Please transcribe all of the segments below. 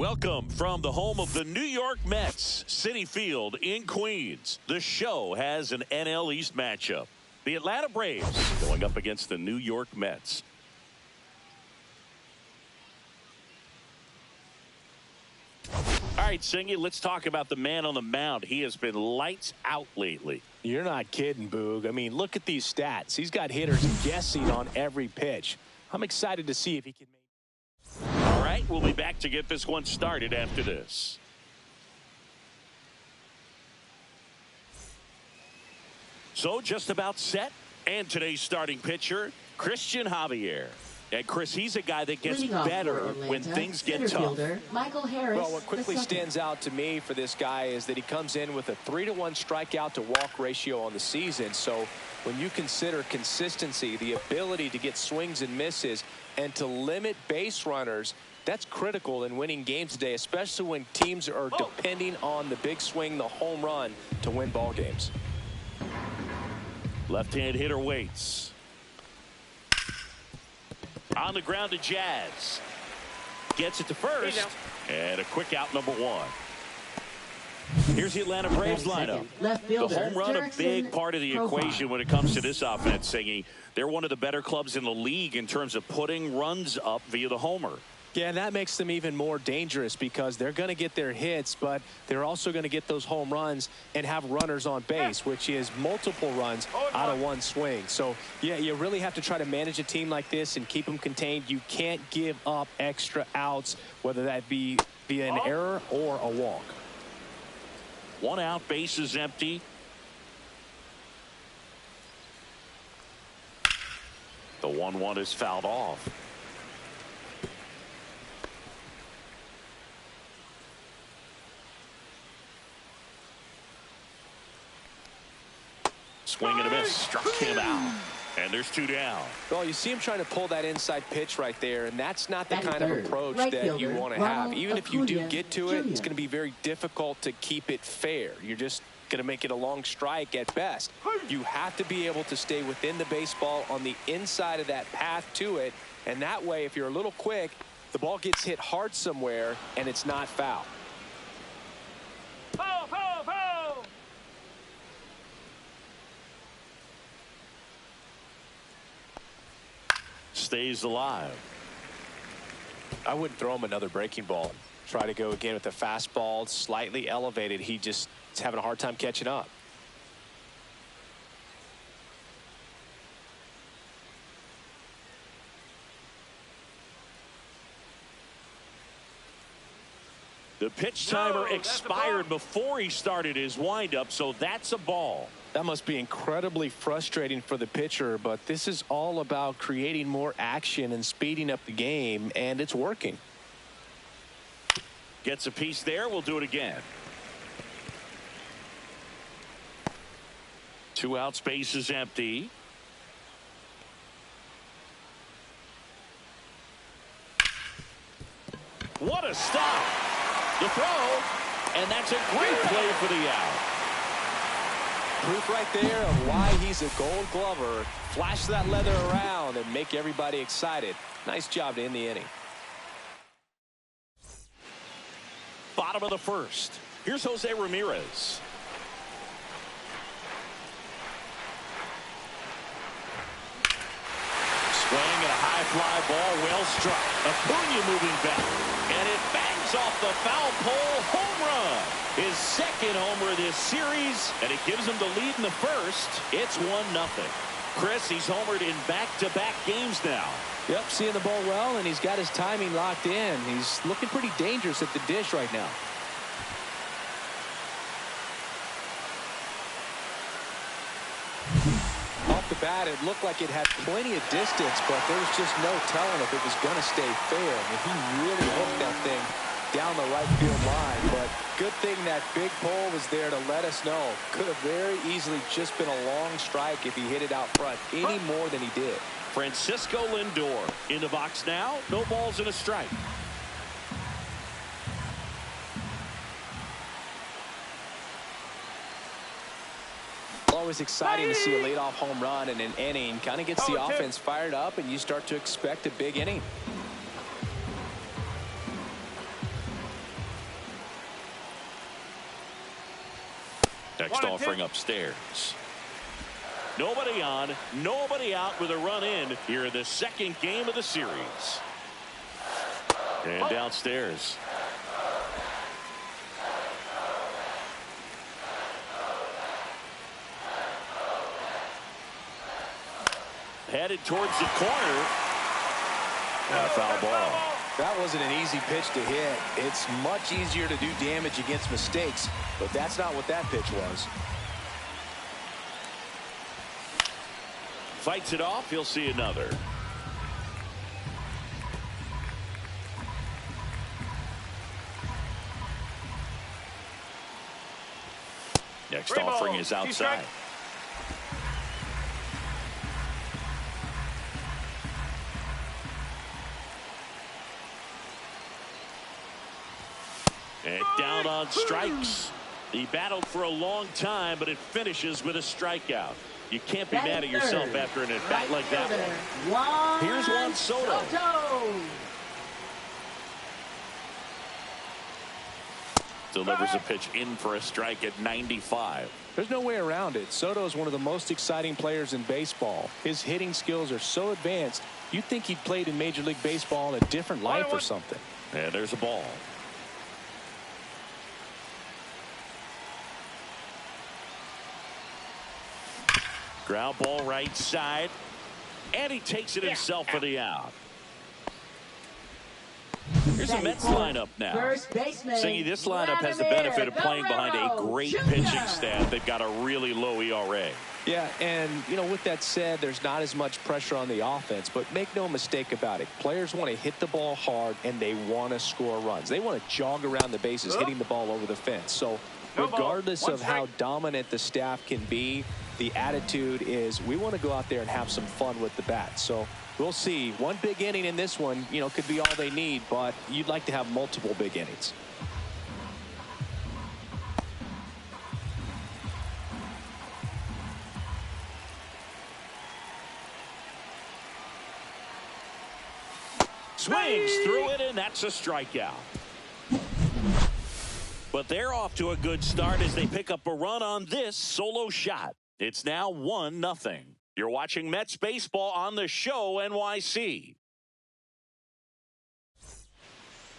Welcome from the home of the New York Mets, Citi Field in Queens. The show has an NL East matchup. The Atlanta Braves going up against the New York Mets. All right, Singy, let's talk about the man on the mound. He has been lights out lately. You're not kidding, Boog. I mean, look at these stats. He's got hitters guessing on every pitch. I'm excited to see if he can make. All right, we'll be back to get this one started after this. So just about set. And today's starting pitcher, Christian Javier. And Chris, he's a guy that gets better when things get tough. Well, what quickly stands out to me for this guy is that he comes in with a 3-to-1 strikeout to walk ratio on the season. So when you consider consistency, the ability to get swings and misses, and to limit base runners, that's critical in winning games today, especially when teams are depending on the big swing, the home run, to win ball games. Left-hand hitter waits. On the ground to Jazz. Gets it to first. And a quick out, number one. Here's the Atlanta Braves lineup. The home run, a big part of the equation when it comes to this offense, Singy. They're one of the better clubs in the league in terms of putting runs up via the homer. Yeah, and that makes them even more dangerous because they're going to get their hits, but they're also going to get those home runs and have runners on base, which is multiple runs out of one swing. So, yeah, you really have to try to manage a team like this and keep them contained. You can't give up extra outs, whether that be via an error or a walk. One out, base is empty. The 1-1 is fouled off. Swing and a miss. Struck him out. And there's two down. Well, you see him trying to pull that inside pitch right there, and that's not the kind of approach that you want to have. Even if you do get to it, it's going to be very difficult to keep it fair. You're just going to make it a long strike at best. You have to be able to stay within the baseball on the inside of that path to it, and that way, if you're a little quick, the ball gets hit hard somewhere, and it's not foul. Stays alive. I wouldn't throw him another breaking ball. Try to go again with the fastball, slightly elevated. He just is having a hard time catching up. The pitch timer expired before he started his windup, so that's a ball. That must be incredibly frustrating for the pitcher, but this is all about creating more action and speeding up the game, and it's working. Gets a piece there. We'll do it again. 2 outs, base is empty. What a stop. The throw, and that's a great play for the out. Proof right there of why he's a Gold Glover. Flash that leather around and make everybody excited. Nice job to end the inning. Bottom of the first. Here's Jose Ramirez. Swing and a high fly ball, well struck. Acuna moving back, and it bangs off the foul pole. Home run. His second homer this series, and it gives him the lead in the first. It's 1-0. Chris, he's homered in back-to-back games now. Yep, seeing the ball well, and he's got his timing locked in. He's looking pretty dangerous at the dish right now. Off the bat, it looked like it had plenty of distance, but there was just no telling if it was going to stay fair. I mean, he really hooked that thing down the right field line, but good thing that big pole was there to let us know. Could have very easily just been a long strike if he hit it out front any more than he did. Francisco Lindor in the box now. No balls and a strike. Always exciting to see a leadoff home run in an inning. Kind of gets the offense fired up, and you start to expect a big inning. offering upstairs. Nobody on, nobody out with a run in here in the second game of the series. And downstairs. Headed towards the corner. And a foul ball. That wasn't an easy pitch to hit. It's much easier to do damage against mistakes, but that's not what that pitch was. Fights it off. He'll see another. Next offering is outside. And down on strikes. He battled for a long time, but it finishes with a strikeout. You can't be mad at yourself after an at-bat like that one. Here's Juan Soto. Delivers a pitch in for a strike at 95. There's no way around it. Soto is one of the most exciting players in baseball. His hitting skills are so advanced, you'd think he'd played in Major League Baseball in a different life or something. And there's a ball. Ground ball right side. And he takes it himself for the out. Here's the Mets lineup now. Singy, this lineup has the benefit of playing behind a great pitching staff. They've got a really low ERA. Yeah, and, you know, with that said, there's not as much pressure on the offense, but make no mistake about it. Players want to hit the ball hard, and they want to score runs. They want to jog around the bases, hitting the ball over the fence. So regardless of how dominant the staff can be, the attitude is we want to go out there and have some fun with the bat. So we'll see. One big inning in this one, you know, could be all they need, but you'd like to have multiple big innings. Swings through it, and that's a strikeout. But they're off to a good start as they pick up a run on this solo shot. It's now 1-0. You're watching Mets baseball on the show NYC.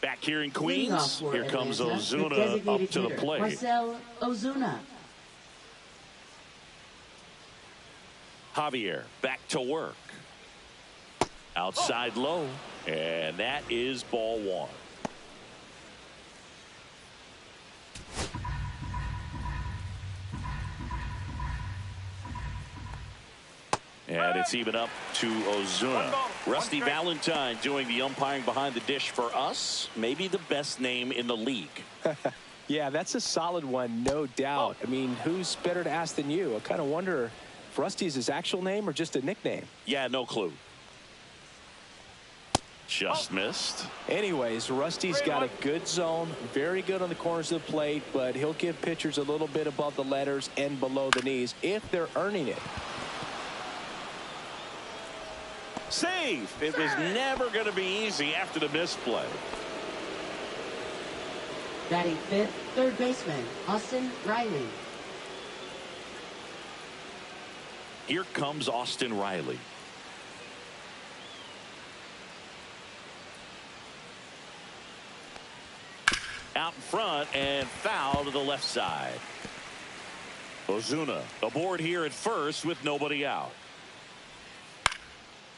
Back here in Queens, here comes Ozuna up to the plate. Marcell Ozuna. Javier back to work. Outside low, and that is ball one. And it's even up to Ozuna. Rusty Valentine doing the umpiring behind the dish for us. Maybe the best name in the league. Yeah, that's a solid one, no doubt. I mean, who's better to ask than you? I kind of wonder if Rusty's his actual name or just a nickname. Yeah, no clue. Just missed. Anyways, Rusty's got a good zone, very good on the corners of the plate, but he'll give pitchers a little bit above the letters and below the knees if they're earning it. Safe. It was never going to be easy after the misplay. Batting fifth, third baseman, Austin Riley. Here comes Austin Riley. Out in front and foul to the left side. Ozuna aboard here at first with nobody out.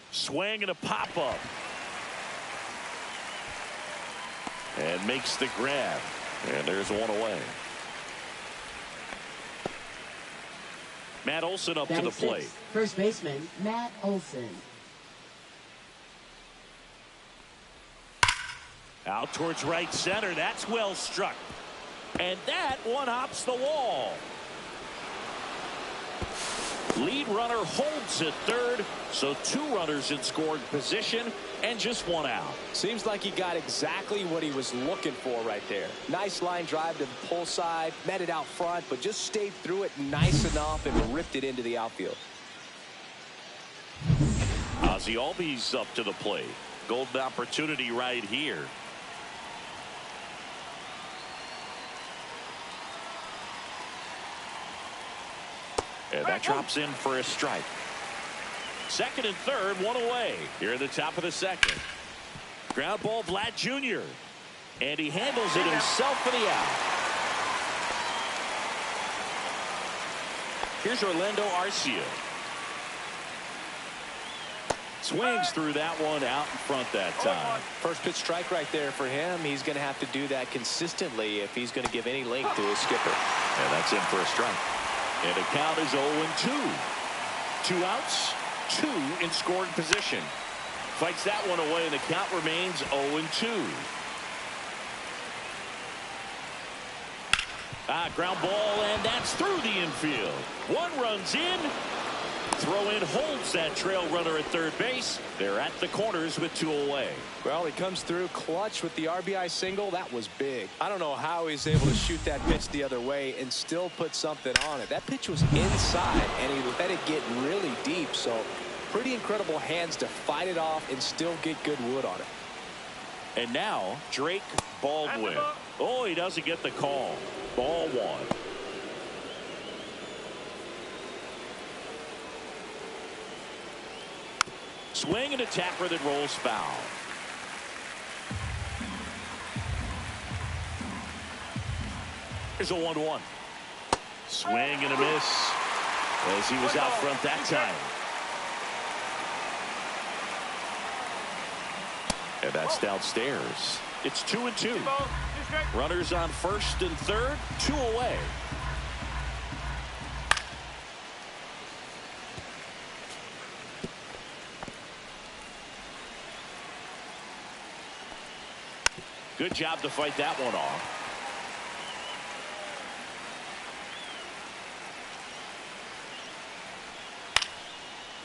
Swing and a pop-up. And makes the grab. And there's one away. Matt Olson up to the plate. First baseman, Matt Olson. Out towards right center. That's well struck. And that one hops the wall. Lead runner holds at third, so two runners in scoring position and just one out. Seems like he got exactly what he was looking for right there. Nice line drive to the pull side, met it out front, but just stayed through it nice enough and ripped it into the outfield. Ozzie Albies up to the plate. Golden opportunity right here. And that drops in for a strike. Second and third, one away. Here at the top of the second. Ground ball, Vlad Jr. And he handles it himself for the out. Here's Orlando Arcia. Swings through that one out in front that time. First pitch strike right there for him. He's going to have to do that consistently if he's going to give any length to his skipper. And that's in for a strike. And the count is 0-2. 2 outs, 2 in scoring position. Fights that one away, and the count remains 0-2. Ground ball, and that's through the infield. One runs in. Throw in holds that trail runner at third base. They're at the corners with 2 away. Well, he comes through clutch with the RBI single. That was big. I don't know how he's able to shoot that pitch the other way and still put something on it. That pitch was inside, and he let it get really deep. So pretty incredible hands to fight it off and still get good wood on it. And now Drake Baldwin. Oh, he doesn't get the call. Ball 1. Swing and a tapper that rolls foul. Here's a 1-1. Swing and a miss as he was out front that time. And that's downstairs. It's 2-2. Runners on first and third, 2 away. Good job to fight that one off.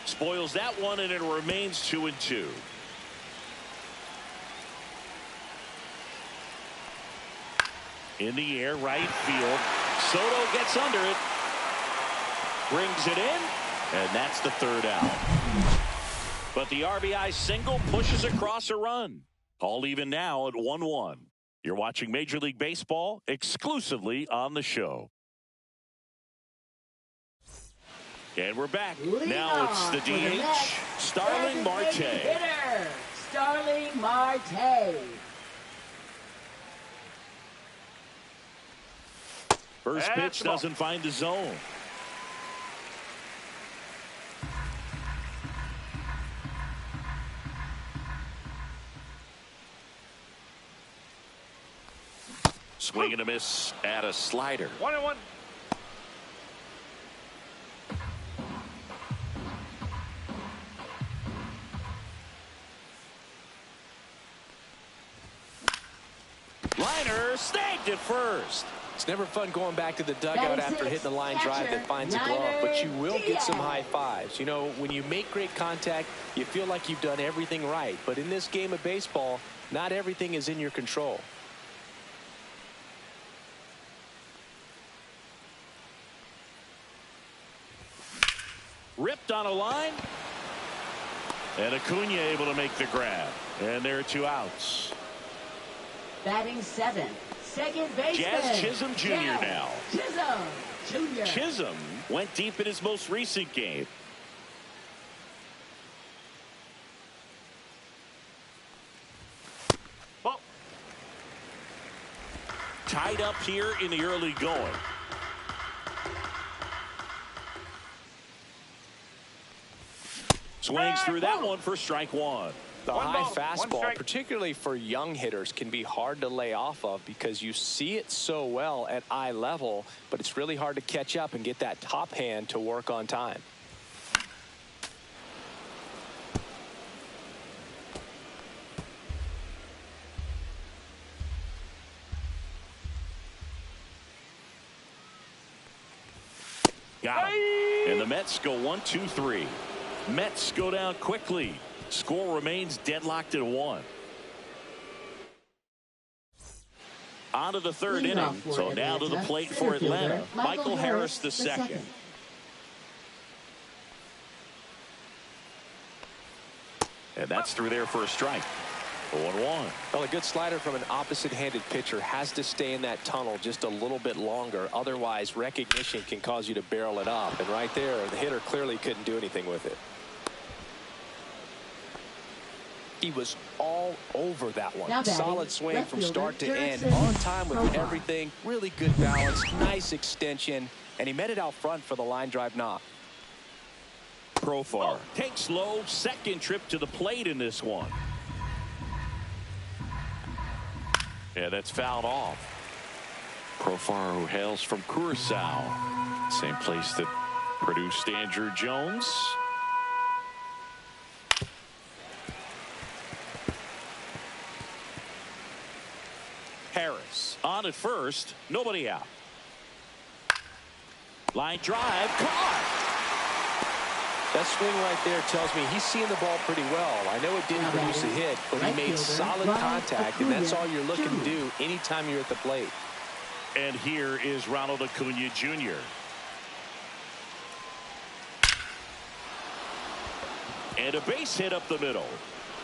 Spoils that one, and it remains 2-2. In the air, right field. Soto gets under it. Brings it in, and that's the third out. But the RBI single pushes across a run. All even now at 1-1. You're watching Major League Baseball exclusively on the show. And we're back. Now it's the DH, Starling Marte. Starling Marte. First pitch doesn't find the zone. Swing and a miss at a slider. 1-1. Liner snagged at first. It's never fun going back to the dugout after hitting a line drive that finds a glove, but you will get some high fives. You know, when you make great contact, you feel like you've done everything right. But in this game of baseball, not everything is in your control. Ripped on a line. And Acuna able to make the grab. And there are 2 outs. Batting 7th, second baseman. Jazz Chisholm Jr. now. Chisholm Jr. Chisholm went deep in his most recent game. Ball. Tied up here in the early going. Swings through that one for strike 1. The One high ball, one fastball, strike. particularly for young hitters, can be hard to lay off of because you see it so well at eye level, but it's really hard to catch up and get that top hand to work on time. Got him. And the Mets go 1-2-3. Mets go down quickly. Score remains deadlocked at 1. On to the third inning. So now to the plate for Atlanta. Michael Harris the second. And that's through there for a strike. 0-1. Well, a good slider from an opposite-handed pitcher has to stay in that tunnel just a little bit longer. Otherwise, recognition can cause you to barrel it up. And right there, the hitter clearly couldn't do anything with it. He was all over that one. Solid swing from start to end. On time with everything. Really good balance. Nice extension. And he met it out front for the line drive knock. Profar takes low. Second trip to the plate in this one. Yeah, that's fouled off. Profar, who hails from Curacao. Same place that produced Andrew Jones. Harris on at first. Nobody out. Line drive. Caught. That swing right there tells me he's seeing the ball pretty well. I know it didn't produce a hit, but he made solid contact, and that's all you're looking to do anytime you're at the plate. And here is Ronald Acuna Jr. And a base hit up the middle.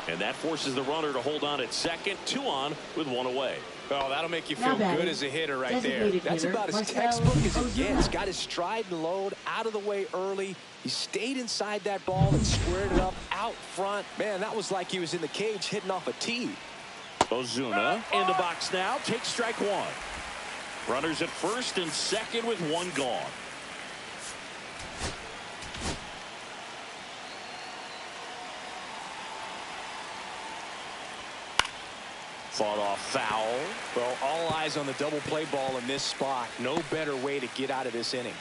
And that forces the runner to hold on at second. 2 on with 1 away. Oh, that'll make you feel good as a hitter right there. That's about as textbook as it gets. Got his stride and load out of the way early. He stayed inside that ball and squared it up out front. Man, that was like he was in the cage hitting off a tee. Ozuna in the box now. Takes strike 1. Runners at first and second with 1 gone. Fought off foul. Well, all eyes on the double play ball in this spot. No better way to get out of this inning.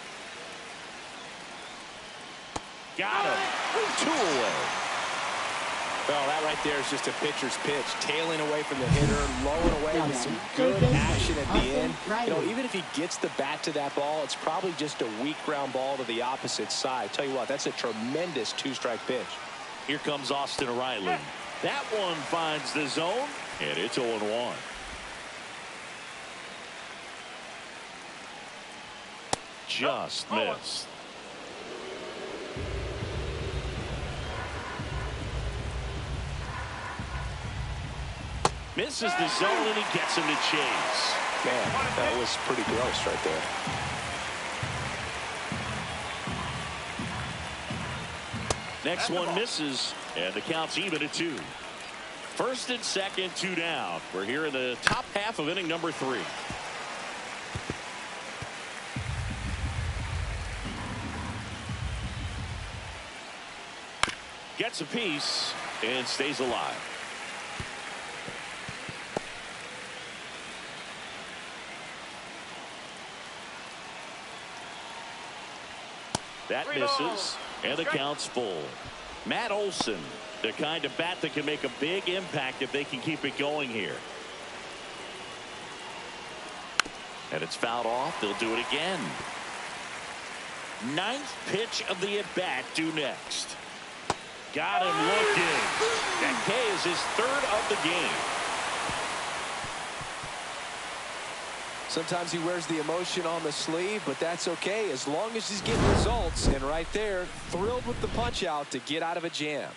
Got him. 2 away. Well, that right there is just a pitcher's pitch. Tailing away from the hitter, low and away with some good action at the end. You know, even if he gets the bat to that ball, it's probably just a weak ground ball to the opposite side. Tell you what, that's a tremendous 2-strike pitch. Here comes Austin Riley. That one finds the zone, and it's 0-1. Just missed. Misses the zone, and he gets him to chase. Man, that was pretty gross right there. Next one misses, and the count's even at 2. First and second, 2 down. We're here in the top half of inning number 3. Gets a piece and stays alive. That misses, and the count's full. Matt Olson, the kind of bat that can make a big impact if they can keep it going here. And it's fouled off. They'll do it again. 9th pitch of the at-bat due next. Got him looking. That K is his 3rd of the game. Sometimes he wears the emotion on the sleeve, but that's okay as long as he's getting results. And right there, thrilled with the punch out to get out of a jam.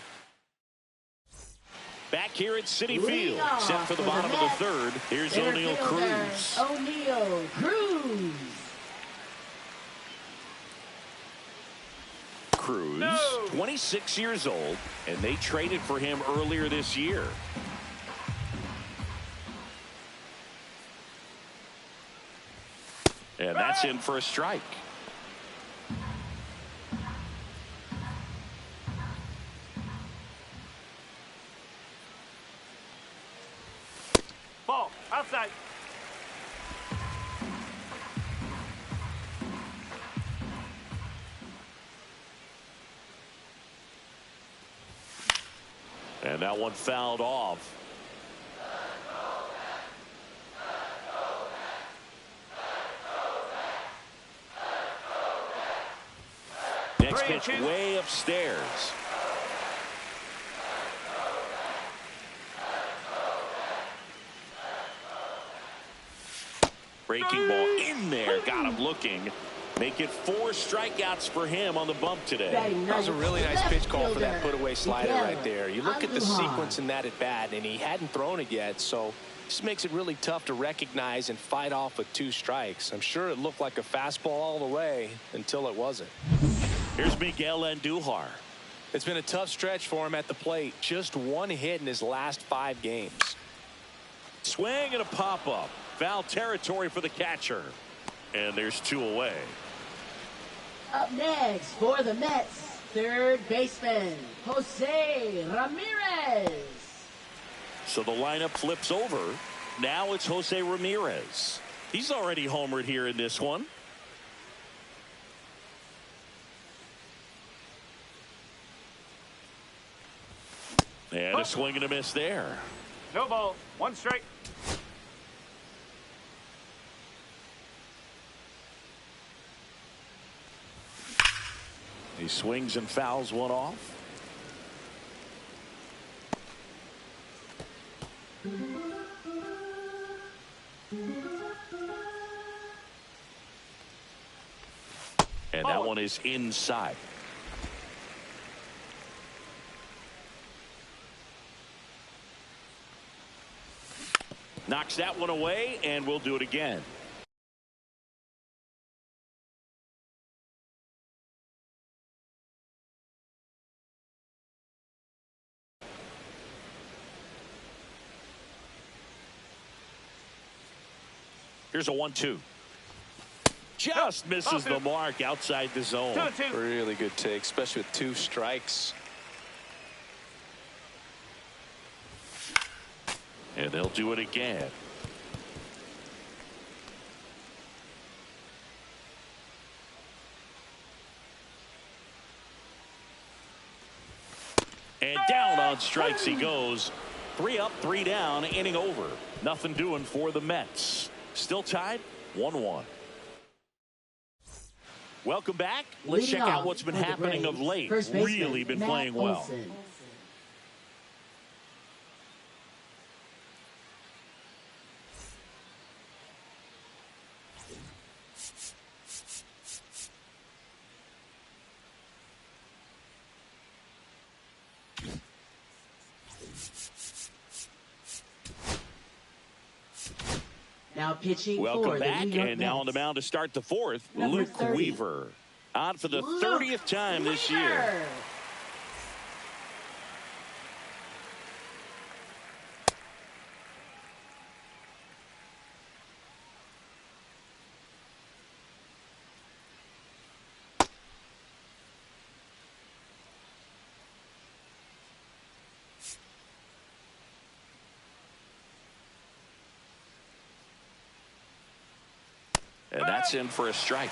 Back here at Citi Field, set for the bottom of the 3rd. Here's O'Neal Cruz. O'Neal Cruz. Cruz, 26 years old, and they traded for him earlier this year. And that's in for a strike. Ball outside. And that one fouled off. Next pitch way upstairs. Breaking ball in there. Got him looking. Make it 4 strikeouts for him on the bump today. That was a really nice pitch call for that put-away slider right there. You look at the sequence in that at-bat, and he hadn't thrown it yet, so this makes it really tough to recognize and fight off with 2 strikes. I'm sure it looked like a fastball all the way until it wasn't. Here's Miguel Andujar. It's been a tough stretch for him at the plate. Just 1 hit in his last 5 games. Swing and a pop-up. Foul territory for the catcher. And there's 2 away. Up next for the Mets, third baseman, Jose Ramirez. So the lineup flips over. Now it's Jose Ramirez. He's already homered here in this one. And a swing and a miss there. No ball, 1 strike. He swings and fouls one off. And that one is inside. Knocks that one away, and we'll do it again. Here's a 1-2. Just misses the mark outside the zone. 2-2. Really good take, especially with 2 strikes. And they'll do it again. And down on strikes he goes. 3 up, 3 down, inning over. Nothing doing for the Mets. Still tied 1-1. Welcome back. Let's check out what's been happening of late. Really been playing well. Now pitching Welcome for back, the New York and now on the Mets. mound to start the 4th, Number Luke 30. Weaver. On for the 30th time this year. Weaver. And that's in for a strike.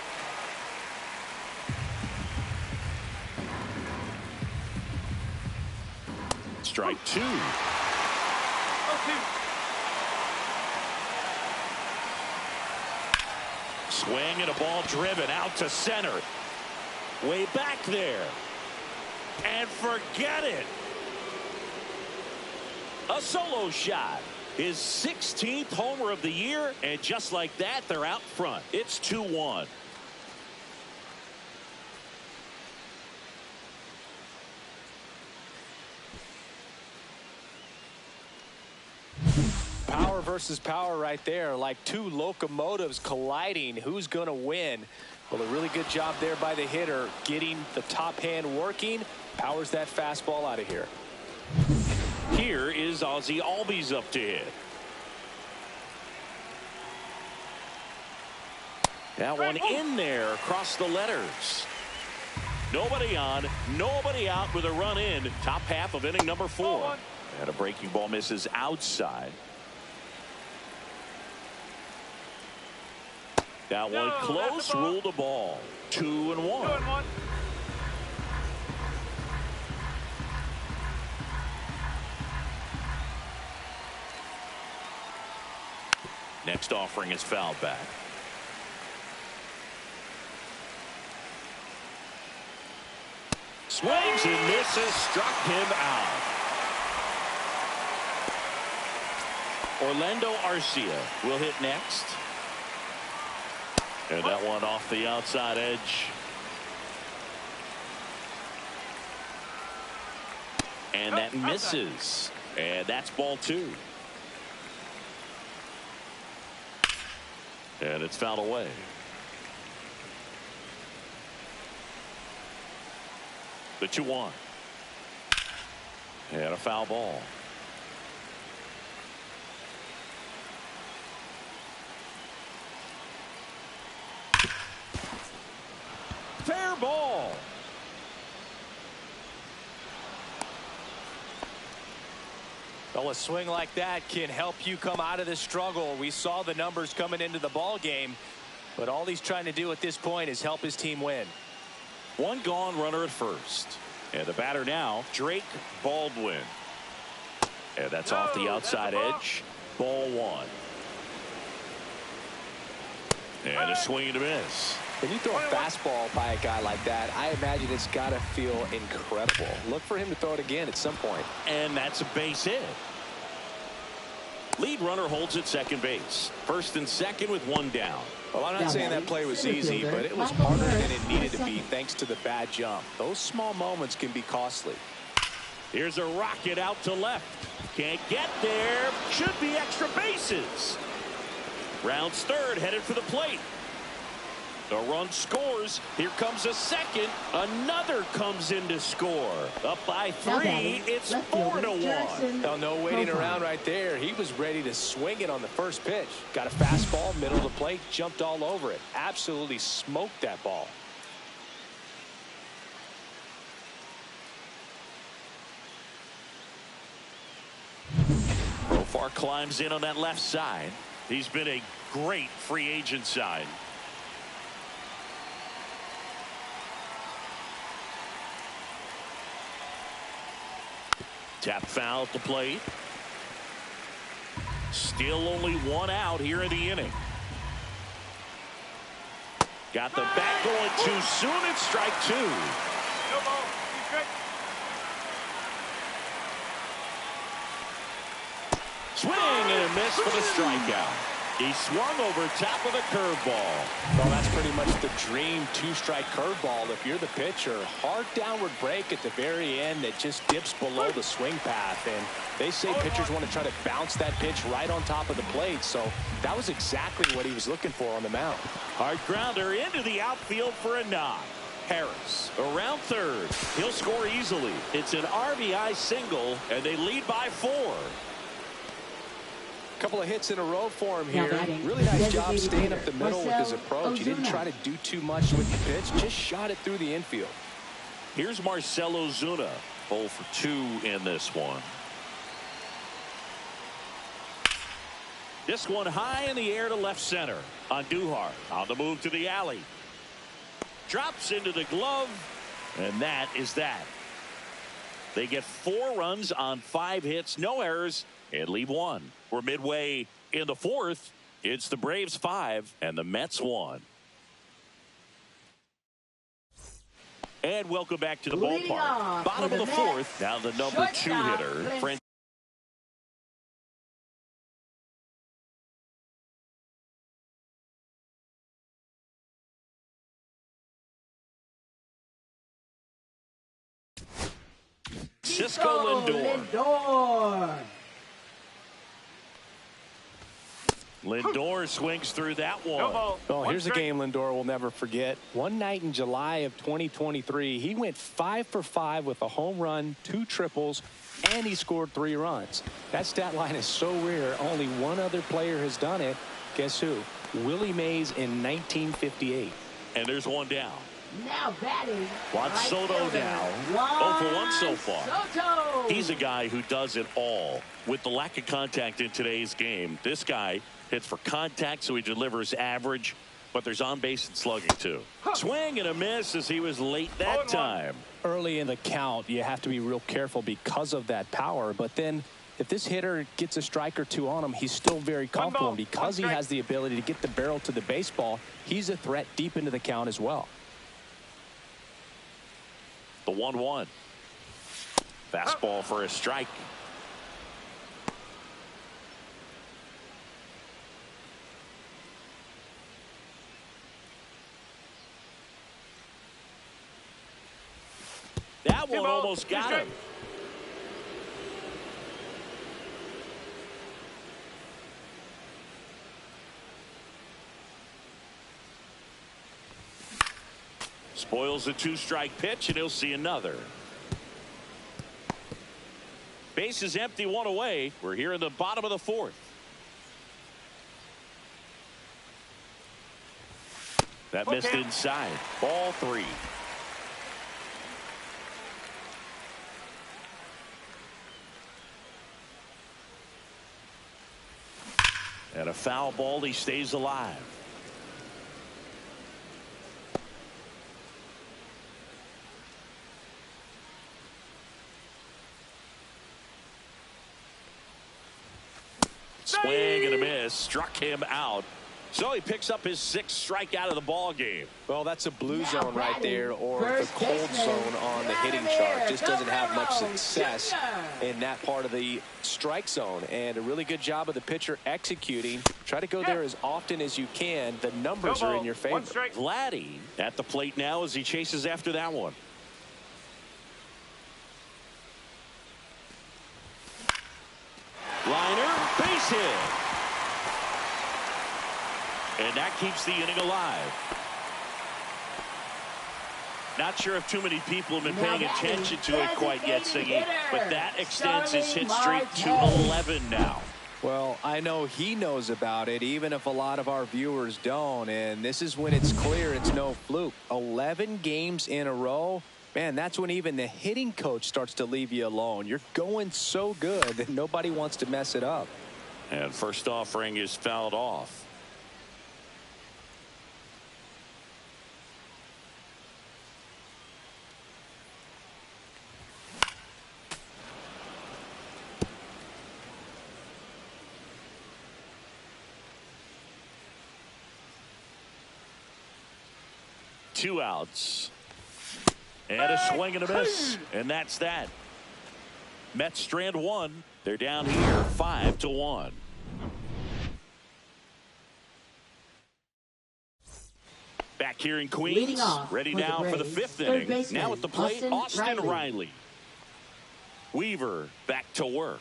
Strike 2. Swing and a ball driven out to center. Way back there. And forget it. A solo shot. His 16th homer of the year, and just like that, they're out front. It's 2-1. Power versus power right there, like 2 locomotives colliding. Who's going to win? Well, a really good job there by the hitter, getting the top hand working. Powers that fastball out of here. Here is Ozzie Albies up to hit. That one in there across the letters. Nobody on, nobody out with a run in. Top half of inning number 4. And a breaking ball misses outside. That one close, ruled a ball. 2-1. Next offering is fouled back. Swings and misses, struck him out. Orlando Arcia will hit next. And that one off the outside edge. And that misses. And that's ball 2. And it's fouled away. The 2-1. And a foul ball. Fair ball. Well, a swing like that can help you come out of the struggle. We saw the numbers coming into the ball game, but all he's trying to do at this point is help his team win. One gone, runner at first. And the batter now, Drake Baldwin. And that's off the outside edge. Ball 1. And a swing and a miss. When you throw a fastball by a guy like that, I imagine it's got to feel incredible. Look for him to throw it again at some point. And that's a base hit. Lead runner holds at second base. First and second with 1 down. Well, I'm not saying that play was easy, but it was harder than it needed to be thanks to the bad jump. Those small moments can be costly. Here's a rocket out to left. Can't get there. Should be extra bases. Rounds third, headed for the plate. The run scores. Here comes a second. Another comes in to score. Up by 3. It's 4-1. Oh, no waiting around right there. He was ready to swing it on the first pitch. Got a fastball, middle of the plate, jumped all over it. Absolutely smoked that ball. Profar climbs in on that left side. He's been a great free agent sign. Tap foul at the plate. Still only 1 out here in the inning. Got the bat going too soon. It's strike 2. No ball. Swing and a miss for the strikeout. He swung over top of the curveball. Well, that's pretty much the dream 2-strike curveball. If you're the pitcher, hard downward break at the very end that just dips below the swing path. And they say pitchers want to try to bounce that pitch right on top of the plate. So that was exactly what he was looking for on the mound. Hard grounder into the outfield for a knock. Harris around third. He'll score easily. It's an RBI single, and they lead by 4. Couple of hits in a row for him here. Really nice job staying up the middle with his approach. He didn't try to do too much with the pitch, just shot it through the infield. Here's Marcell Ozuna, 0 for 2 in this one. This one high in the air to left center. Andujar on the move to the alley. Drops into the glove, and that is that. They get 4 runs on 5 hits, no errors, and leave 1. We're midway in the 4th. It's the Braves 5 and the Mets 1. And welcome back to the ballpark. Bottom of the 4th. Now the number 2 hitter. Francisco Lindor. Lindor swings through that one. No ball. Oh, here's a game Lindor will never forget. One night in July of 2023, he went 5 for 5 with a home run, 2 triples, and he scored 3 runs. That stat line is so rare. Only one other player has done it. Guess who? Willie Mays in 1958. And there's 1 down. Now batting. Juan Soto now. 0 for 1 so far. Soto. He's a guy who does it all. With the lack of contact in today's game, this guy hits for contact, so he delivers average, but there's on base and slugging too. Swing and a miss as he was late that time. Early in the count, you have to be real careful because of that power, but then if this hitter gets a strike or 2 on him, he's still very comfortable. And because he has the ability to get the barrel to the baseball, he's a threat deep into the count as well. The 1-1. Fastball for a strike. That one almost got him. Spoils the 2-strike pitch, and he'll see another. Base is empty, one away. We're here in the bottom of the 4th. That missed inside. Ball 3. And a foul ball. He stays alive. Swing and a miss. Struck him out. So he picks up his 6th strikeout of the ball game. Well, that's a blue zone right there, or the cold zone on the hitting chart. Just doesn't have much success in that part of the strike zone. And a really good job of the pitcher executing. Try to go there as often as you can. The numbers are in your favor. Vladdy at the plate now as he chases after that one. Liner, base hit. And that keeps the inning alive. Not sure if too many people have been paying attention to it quite yet, Siggy, but that extends his hit streak to 11 now. Well, I know he knows about it, even if a lot of our viewers don't. And this is when it's clear it's no fluke. 11 games in a row. Man, that's when even the hitting coach starts to leave you alone. You're going so good that nobody wants to mess it up. And first offering is fouled off. Two outs. And a swing and a miss. And that's that. Mets strand 1. They're down here 5-1. Back here in Queens. Ready now for the 5th inning. Now at the plate, Austin Riley. Weaver back to work.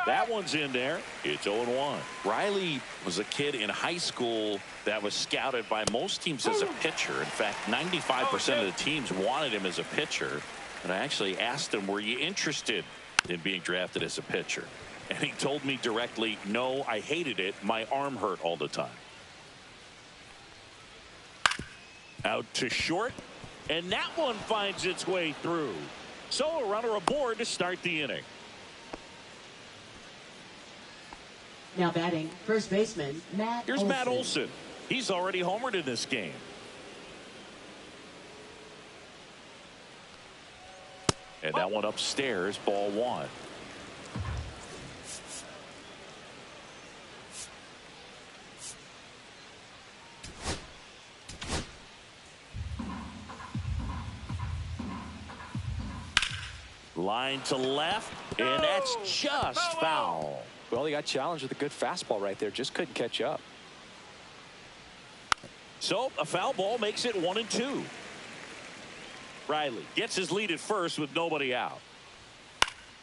That one's in there. It's 0-1. Riley was a kid in high school that was scouted by most teams as a pitcher. In fact, 95% of the teams wanted him as a pitcher. And I actually asked him, were you interested in being drafted as a pitcher? And he told me directly, no, I hated it. My arm hurt all the time. Out to short. And that one finds its way through. So a runner aboard to start the inning. Now batting, first baseman, Matt Here's Olson. Matt Olson. He's already homered in this game. And that one upstairs, ball 1. Line to left, and that's just foul. Well, he got challenged with a good fastball right there. Just couldn't catch up. So a foul ball makes it 1-2. Riley gets his lead at first with nobody out.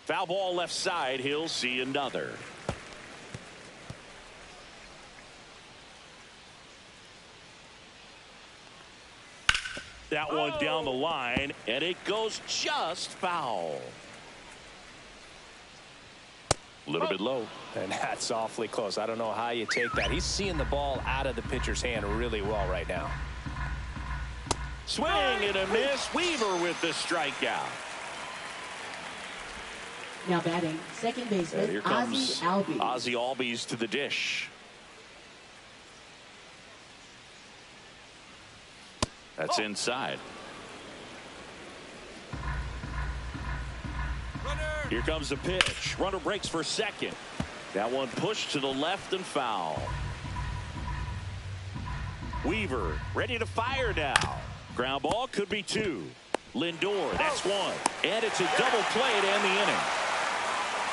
Foul ball left side. He'll see another. That one down the line, and it goes just foul. A little bit low. And that's awfully close. I don't know how you take that. He's seeing the ball out of the pitcher's hand really well right now. Swing and a miss. Weaver with the strikeout. Now batting, second baseman, Here comes Ozzie Albies. Ozzie Albies to the dish. That's inside. Here comes the pitch. Runner breaks for second. That one pushed to the left and foul. Weaver ready to fire now. Ground ball could be 2. Lindor, that's 1. And it's a double play to end the inning.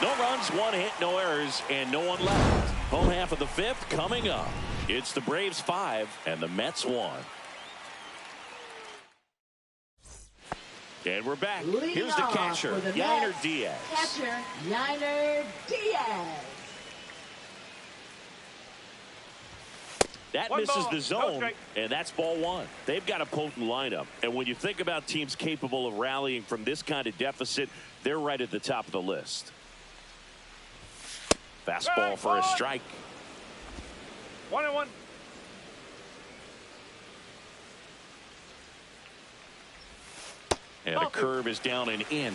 No runs, 1 hit, no errors, and no one left. Home half of the 5th coming up. It's the Braves 5 and the Mets 1. And we're back. Leading Here's the catcher, Yainer Diaz. Catcher, Yainer Diaz. That One misses ball, the no zone, strike. and that's ball one. They've got a potent lineup. And when you think about teams capable of rallying from this kind of deficit, they're right at the top of the list. Fastball for a strike. 1-1. And a curve is down and in.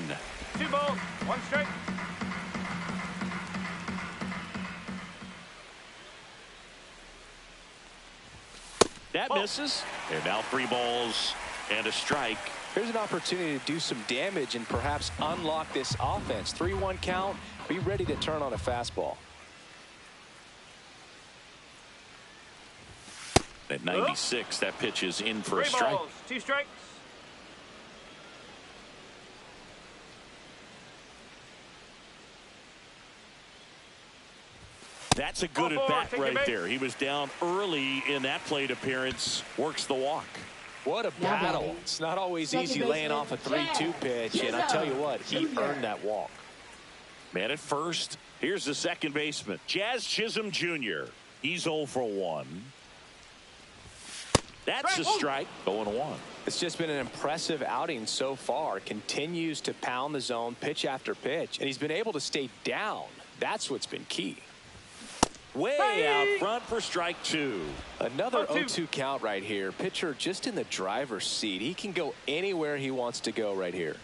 2 balls, 1 strike. That misses. And now 3 balls and a strike. Here's an opportunity to do some damage and perhaps unlock this offense. 3-1 count. Be ready to turn on a fastball. At 96, that pitch is in for a 3 strike. balls, 2 strikes. That's a good at bat right there. He was down early in that plate appearance. Works the walk. What a battle. It's not always easy laying off a 3-2 pitch, and I tell you what, he earned that walk. Man at first. Here's the second baseman, Jazz Chisholm Jr. He's 0 for 1. That's a strike. 0-1. It's just been an impressive outing so far. Continues to pound the zone pitch after pitch, and he's been able to stay down. That's what's been key. Way out front for strike 2. Another 0-2 count right here. Pitcher just in the driver's seat. He can go anywhere he wants to go right here.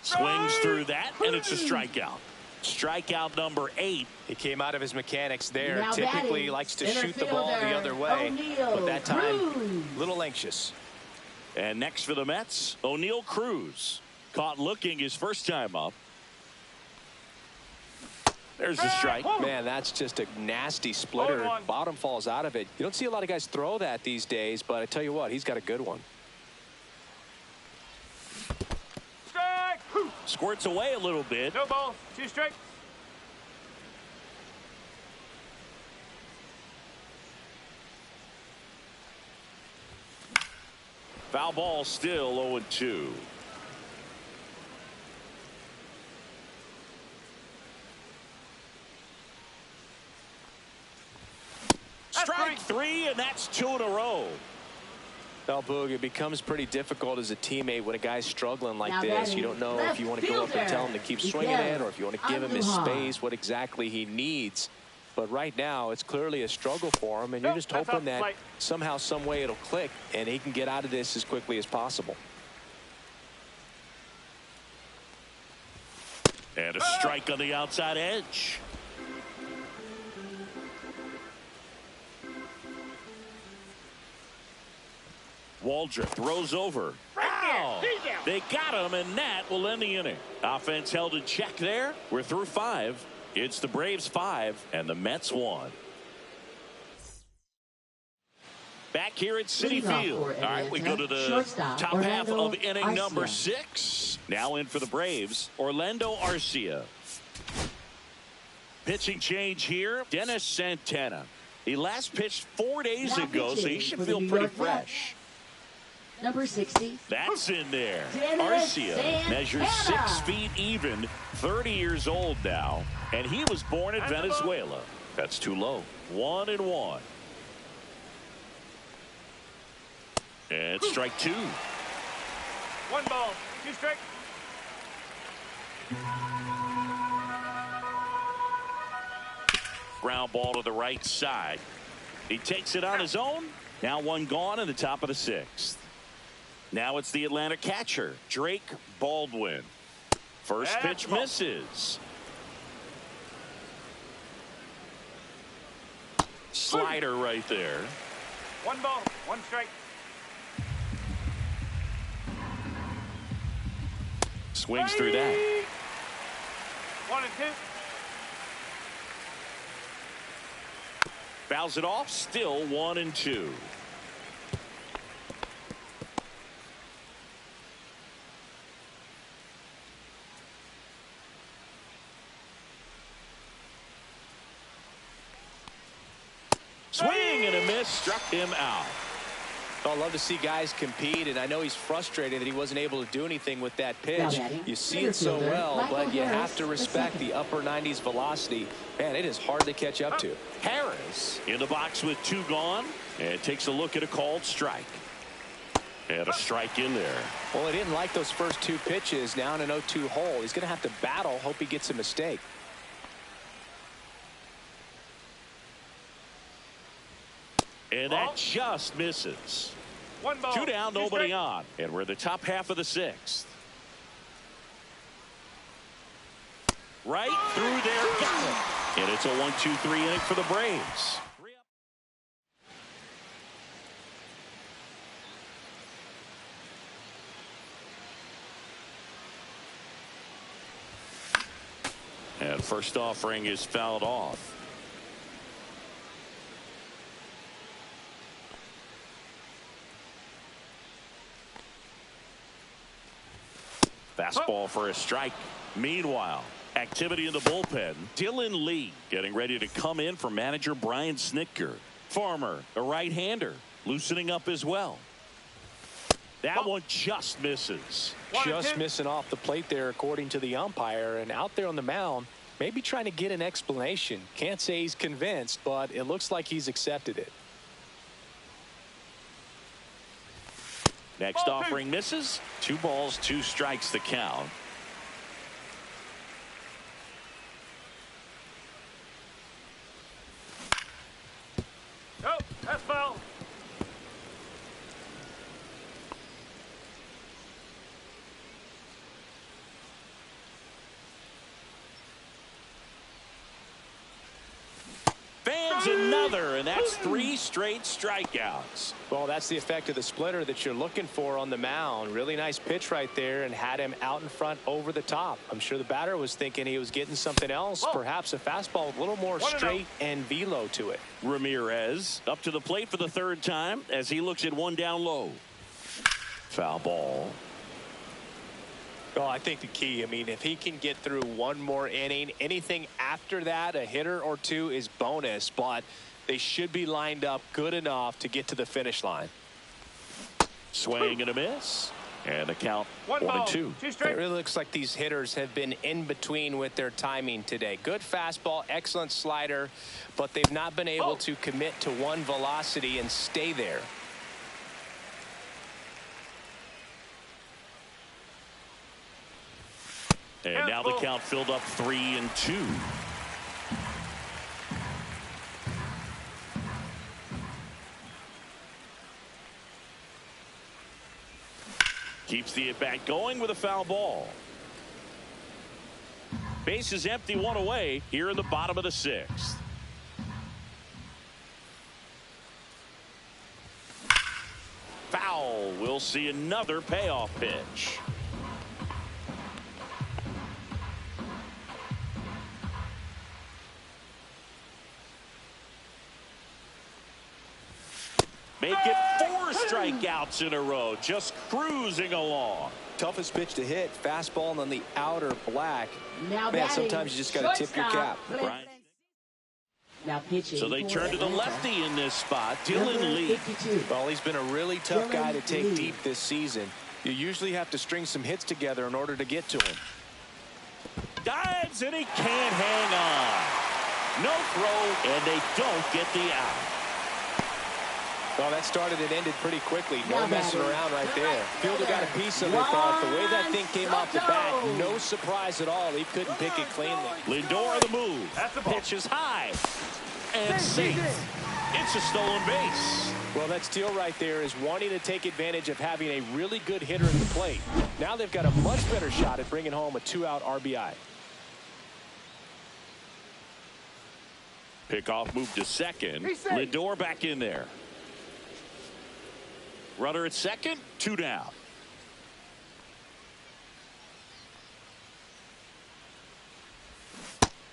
Swings through that, and it's a strikeout. Strikeout number 8. He came out of his mechanics there. Now Typically, he likes to shoot the ball the other way, but that time, a little anxious. And next for the Mets, O'Neal Cruz. Caught looking his first time up. There's the strike. Man, that's just a nasty splitter. Bottom falls out of it. You don't see a lot of guys throw that these days, but I tell you what, he's got a good one. Strike. Squirts away a little bit. No balls, 2 strikes. Foul ball, still 0-2. Strike 3, and that's 2 in a row. Well, Boog, it becomes pretty difficult as a teammate when a guy's struggling like this. You don't know if you want to go up and tell him to keep swinging it or if you want to give him his space, what exactly he needs. But right now, it's clearly a struggle for him, and you're just hoping that somehow, some way it'll click, and he can get out of this as quickly as possible. And a strike on the outside edge. Waldrop throws over. Wow. They got him, and that will end the inning. Offense held in check there. We're through 5. It's the Braves 5 and the Mets 1. Back here at Citi Field. All right, we go to the top half of inning number 6. Now in for the Braves, Orlando Arcia. Pitching change here, Dennis Santana. He last pitched 4 days ago, so he should feel pretty fresh. Number 60. That's in there. Arcia measures 6 feet even, 30 years old now, and he was born in Venezuela. That's too low. 1-1. And strike 2. 1 ball, 2 strikes. Ground ball to the right side. He takes it on his own. Now 1 gone in the top of the 6th. Now it's the Atlanta catcher, Drake Baldwin. First pitch misses. Slider right there. 1 ball, 1 strike. Swings through that. 1 and 2. Fouls it off. Still 1-2. Swing and a miss, struck him out. I'd love to see guys compete, and I know he's frustrated that he wasn't able to do anything with that pitch. You see it so well, but you have to respect the upper 90s velocity. Man, it is hard to catch up to. Harris in the box with 2 gone, and takes a look at a called strike. And a strike in there. Well, he didn't like those first 2 pitches. Now in an 0-2 hole, he's going to have to battle, hope he gets a mistake. And that just misses. 1 ball. 2 down, nobody on. And we're in the top half of the 6th. Right through there, got it. And it's a 1-2-3 inning for the Braves. And first offering is fouled off. Fastball for a strike. Meanwhile, activity in the bullpen. Dylan Lee getting ready to come in for manager Brian Snitker. Farmer, a right-hander, loosening up as well. That one just misses. Just missing off the plate there, according to the umpire. And out there on the mound, maybe trying to get an explanation. Can't say he's convinced, but it looks like he's accepted it. Next offering misses. 2 balls, 2 strikes the count. Oh, that's foul. Fans another, and that's 3 straight strikeouts. Well, that's the effect of the splitter that you're looking for on the mound. Really nice pitch right there and had him out in front over the top. I'm sure the batter was thinking he was getting something else, perhaps a fastball with a little more straight and velo to it. Ramirez up to the plate for the 3rd time as he looks at 1 down low. Foul ball. Well, I think the key, I mean, if he can get through 1 more inning, anything after that, a hitter or 2 is bonus, but they should be lined up good enough to get to the finish line. Swing and a miss. And the count 1-2. It really looks like these hitters have been in between with their timing today. Good fastball, excellent slider, but they've not been able to commit to 1 velocity and stay there. And now the count filled up 3-2. Keeps the at-bat going with a foul ball. Base is empty, 1 away here in the bottom of the 6th. Foul. We'll see another payoff pitch. Make it 4 strikeouts in a row, just cruising along. Toughest pitch to hit, fastball on the outer black. Man, sometimes you just got to tip your cap. Right. Now pitching. So they turn to the lefty in this spot, Dylan Lee. Well, he's been a really tough guy to take deep this season. You usually have to string some hits together in order to get to him. Dives and he can't hang on. No throw, and they don't get the out. Well, that started and ended pretty quickly. No messing around right there. Fielder got a piece of it, but the way that thing came off the bat, no surprise at all. He couldn't pick it cleanly. Lindor the move. Pitch is high. And safe. It's a stolen base. Well, that steal right there is wanting to take advantage of having a really good hitter at the plate. Now they've got a much better shot at bringing home a 2-out RBI. Pickoff move to second. Lindor back in there. Runner at second, 2 down.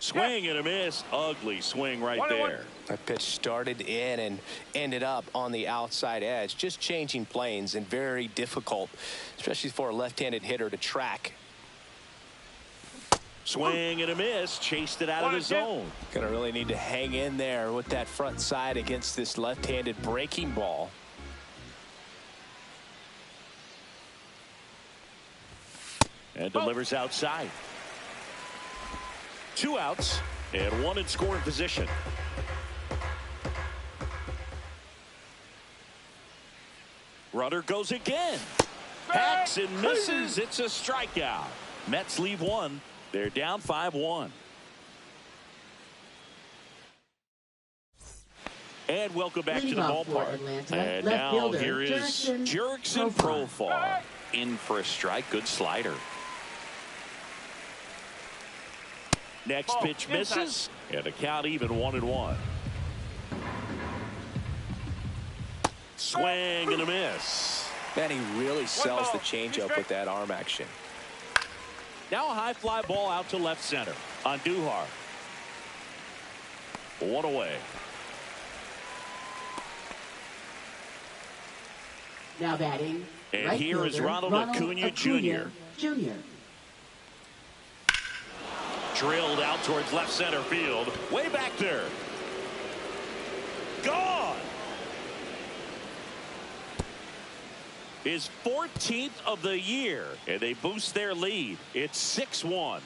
Swing and a miss. Ugly swing right there. That pitch started in and ended up on the outside edge. Just changing planes and very difficult, especially for a left-handed hitter to track. Swing and a miss. Chased it out of the zone. Gonna really need to hang in there with that front side against this left-handed breaking ball. And delivers outside. 2 outs and 1 in scoring position. Runner goes again. Hacks and misses. It's a strikeout. Mets leave 1. They're down 5-1. And welcome back to the ballpark. And now here is Jurickson Profar in for a strike. Good slider. Next pitch misses, and the count even 1-1. Swing and a miss. Man, he really sells the changeup with that arm action. Now a high fly ball out to left center on Duhar. 1 away. Now batting. And right here is fielder, Ronald Acuna Jr. Drilled out towards left center field. Way back there. Gone. His 14th of the year. And they boost their lead. It's 6-1.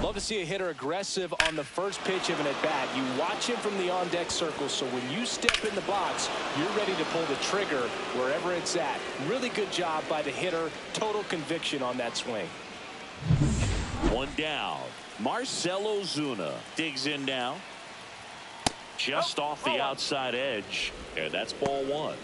Love to see a hitter aggressive on the first pitch of an at-bat. You watch him from the on-deck circle, so when you step in the box, you're ready to pull the trigger wherever it's at. Really good job by the hitter. Total conviction on that swing. 1 down. Marcell Ozuna digs in now. Just off the outside edge. And that's ball 1.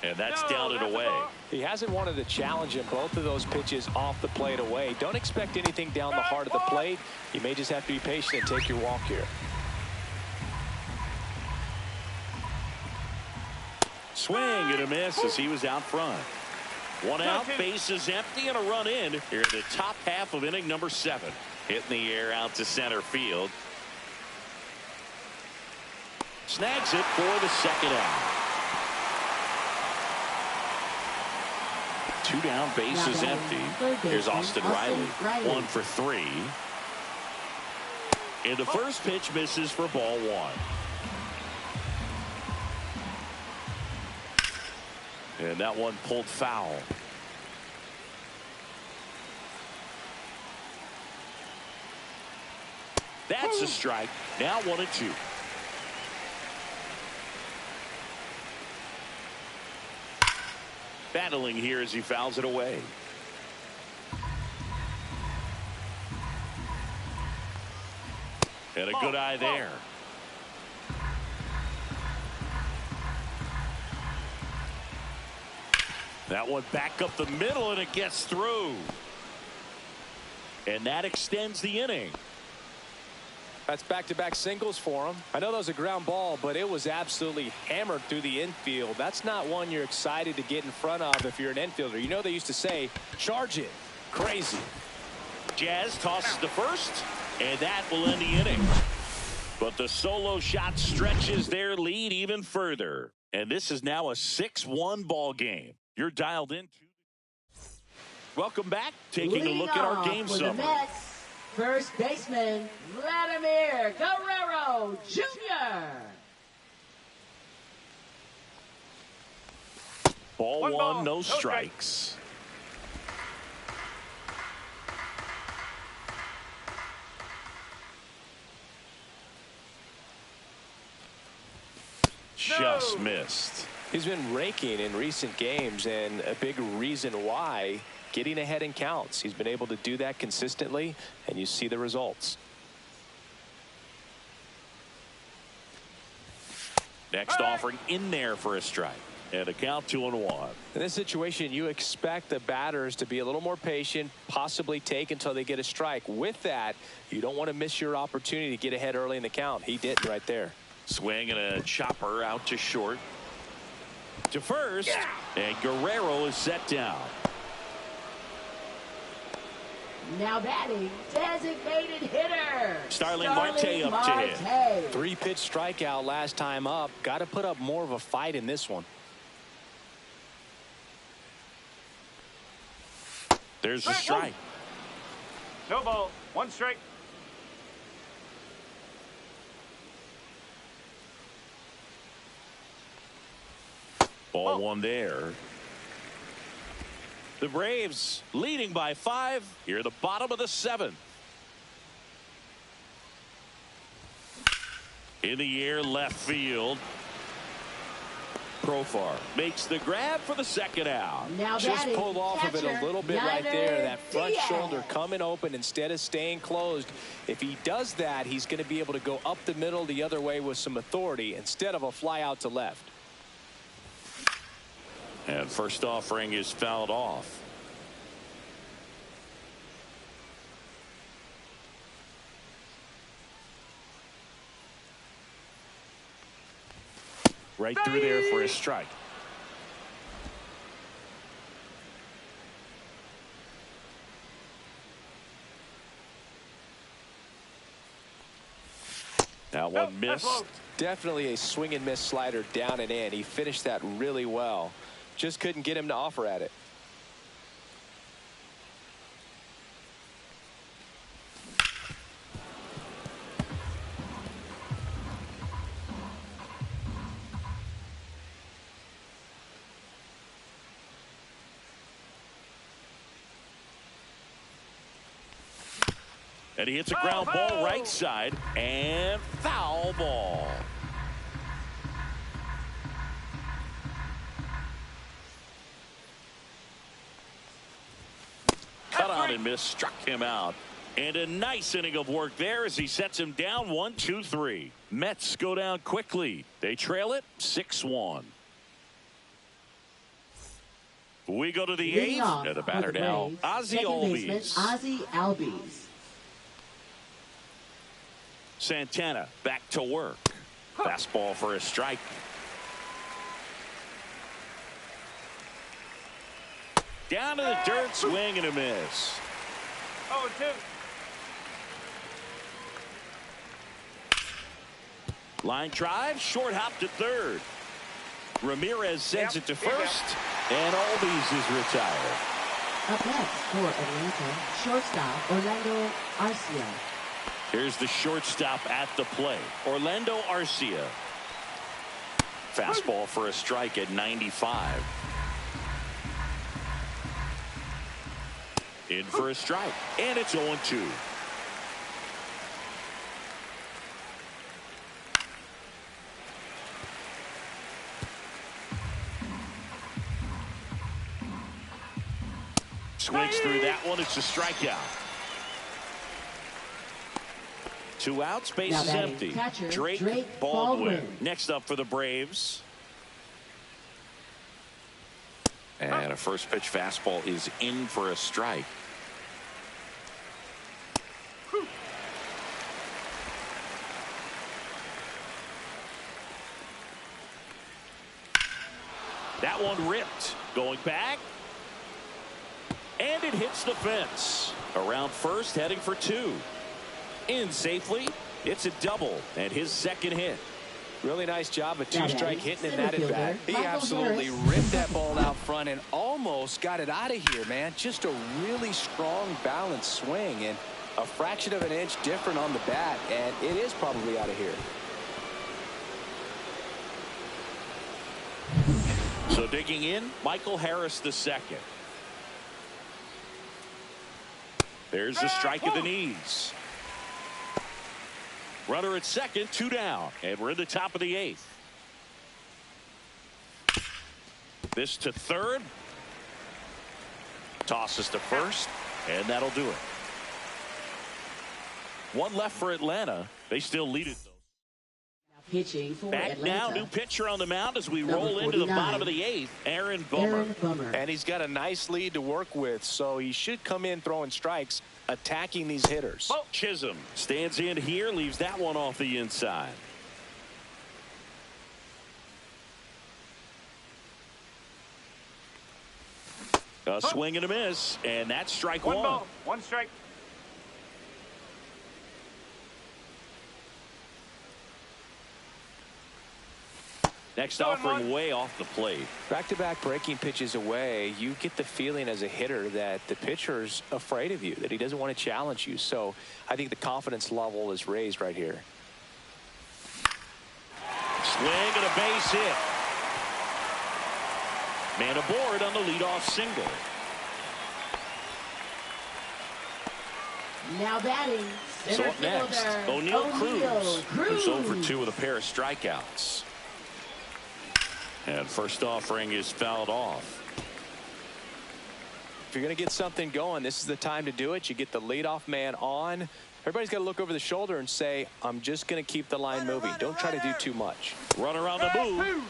And that's down and away. He hasn't wanted to challenge him. Both of those pitches off the plate away. Don't expect anything down the heart of the plate. You may just have to be patient and take your walk here. Swing and a miss as he was out front. 1 out, bases empty, and a run in here in the top half of inning number 7. Hitting the air out to center field. Snags it for the 2nd out. 2 down, bases empty. Here's Austin Riley. 1 for 3. And the first pitch misses for ball 1. And that one pulled foul. That's a strike. Now 1-2. Battling here as he fouls it away. And a good eye there. That one back up the middle, and it gets through. And that extends the inning. That's back-to-back singles for him. I know that was a ground ball, but it was absolutely hammered through the infield. That's not one you're excited to get in front of if you're an infielder. You know they used to say, charge it. Crazy. Jazz tosses the first, and that will end the inning. But the solo shot stretches their lead even further. And this is now a 6-1 ball game. You're dialed in. Welcome back. Taking a look at our game summary. First baseman, Vladimir Guerrero Jr. Ball 1, no strikes. Just missed. He's been raking in recent games, and a big reason why, getting ahead in counts. He's been able to do that consistently, and you see the results. Next offering in there for a strike. And a count 2-1. In this situation, you expect the batters to be a little more patient, possibly take until they get a strike. With that, you don't want to miss your opportunity to get ahead early in the count. He did right there. Swing and a chopper out to short. To first, and Guerrero is set down. Now batting, designated hitter. Starling Marte up to hit. 3-pitch strikeout last time up. Got to put up more of a fight in this one. There's a strike. No ball. 1 strike. Ball 1 there. The Braves leading by 5 here at the bottom of the 7th. In the air, left field. Profar makes the grab for the 2nd out. Now just pulled off of it a little bit right there. That front shoulder coming open instead of staying closed. If he does that, he's going to be able to go up the middle the other way with some authority instead of a fly out to left. And first offering is fouled off. Right through there for a strike. That one missed. Definitely a swing and miss slider down and in. He finished that really well. Just couldn't get him to offer at it. And he hits a ground ball right side and foul ball. Cut on and miss, struck him out. And a nice inning of work there as he sets him down 1-2-3. Mets go down quickly. They trail it 6-1. We go to the 8th. And the batter now, Ozzie Albies. Ozzie Albies. Santana back to work. Fastball for a strike. Down to the dirt, swing and a miss. 0-2. Line drive, short hop to third. Ramirez sends it to first, and Albies is retired. Up next for Atlanta, shortstop Orlando Arcia. Here's the shortstop at the plate, Orlando Arcia. Fastball for a strike at 95. In for a strike, and it's 0-2. Swings through that one. It's a strikeout. 2 outs, base is empty. Catcher, Drake Baldwin. Next up for the Braves. And a first pitch fastball is in for a strike. That one ripped. Going back. And it hits the fence. Around first, heading for 2. In safely. It's a double and his 2nd hit. Really nice job of 2-strike hitting in that at bat. He absolutely ripped that ball out front and almost got it out of here, man. Just a really strong balanced swing and a fraction of an inch different on the bat, and it is probably out of here. So digging in, Michael Harris II. There's the strike of the knees. Runner at second, 2 down, and we're in the top of the 8th. This to third. Tosses to first, and that'll do it. 1 left for Atlanta. They still lead it, though. Pitching for Back Atlanta. now, new pitcher on the mound as we roll into the bottom of the 8th, Aaron Bummer. And he's got a nice lead to work with, so he should come in throwing strikes, attacking these hitters. Chisholm stands in here, leaves that one off the inside. A swing and a miss, and that's strike 1. 1 ball, 1 strike. Next offering way off the plate. Back-to-back breaking pitches away, you get the feeling as a hitter that the pitcher's afraid of you, that he doesn't want to challenge you. So I think the confidence level is raised right here. Swing and a base hit. Man aboard on the leadoff single. Now batting. So up next, O'Neal Cruz, who's over 2 with a pair of strikeouts. And first offering is fouled off. If you're going to get something going, this is the time to do it. You get the leadoff man on. Everybody's got to look over the shoulder and say, I'm just going to keep the line moving. Don't try to do too much. Runner on the move.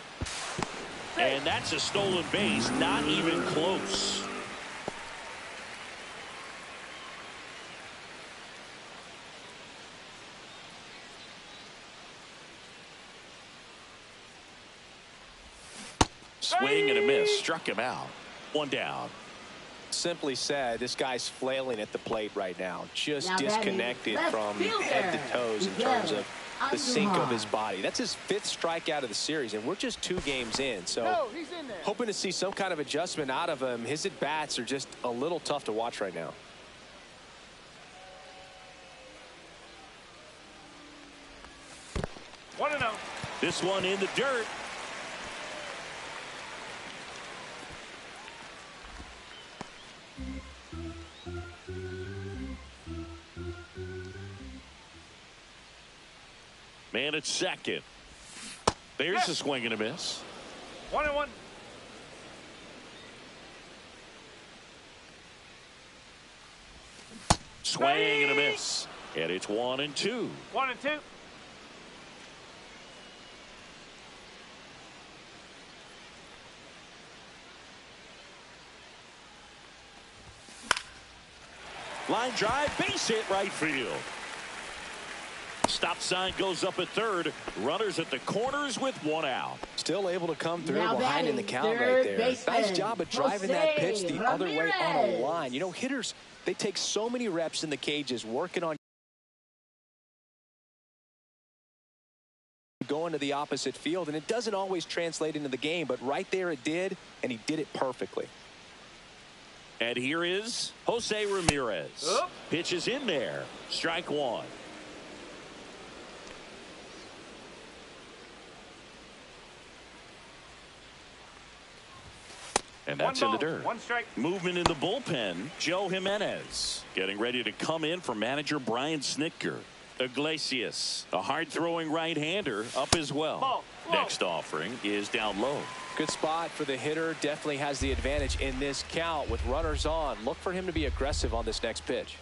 And that's a stolen base, not even close. Swing and a miss, struck him out. 1 down. Simply said, this guy's flailing at the plate right now, just disconnected from head to toes in terms of the sink of his body. That's his 5th strikeout of the series, and we're just 2 games in. So hoping to see some kind of adjustment out of him. His at-bats are just a little tough to watch right now. This one in the dirt. Man at second. There's a swing and a miss. 1-1. Swing and a miss. And it's 1-2. 1-2. Line drive, base hit right field. Stop sign goes up at third. Runners at the corners with 1 out. Still able to come through Now behind in the count right there. Nice job of driving that pitch the other way on a line. You know, hitters, they take so many reps in the cages working on going to the opposite field, and it doesn't always translate into the game, but right there it did, and he did it perfectly. And here is Jose Ramirez. Pitch is in there. Strike 1. And that's in the dirt. 1 strike. Movement in the bullpen. Joe Jimenez getting ready to come in for manager Brian Snitker. Iglesias, a hard-throwing right-hander, up as well. Next offering is down low. Good spot for the hitter. Definitely has the advantage in this count with runners on. Look for him to be aggressive on this next pitch.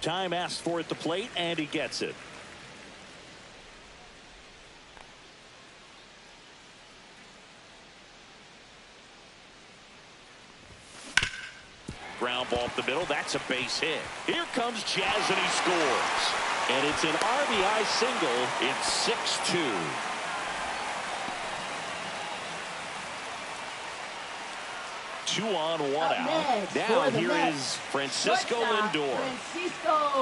Time asked for at the plate, and he gets it. Ground ball up the middle. That's a base hit. Here comes Jazz, and he scores. And it's an RBI single. It's 6-2. Two on, 1 out. Now here is Francisco Lindor.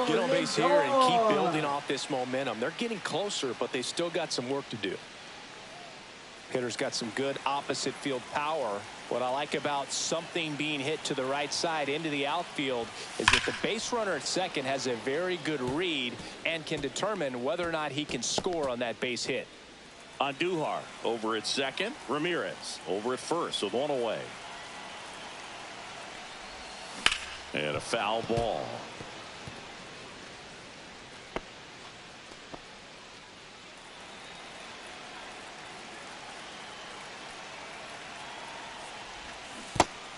Get on base here and keep building off this momentum. They're getting closer, but they still got some work to do. Hitter's got some good opposite field power. What I like about something being hit to the right side into the outfield is that the base runner at second has a very good read and can determine whether or not he can score on that base hit. Andujar over at second. Ramirez over at first with 1 away. And a foul ball.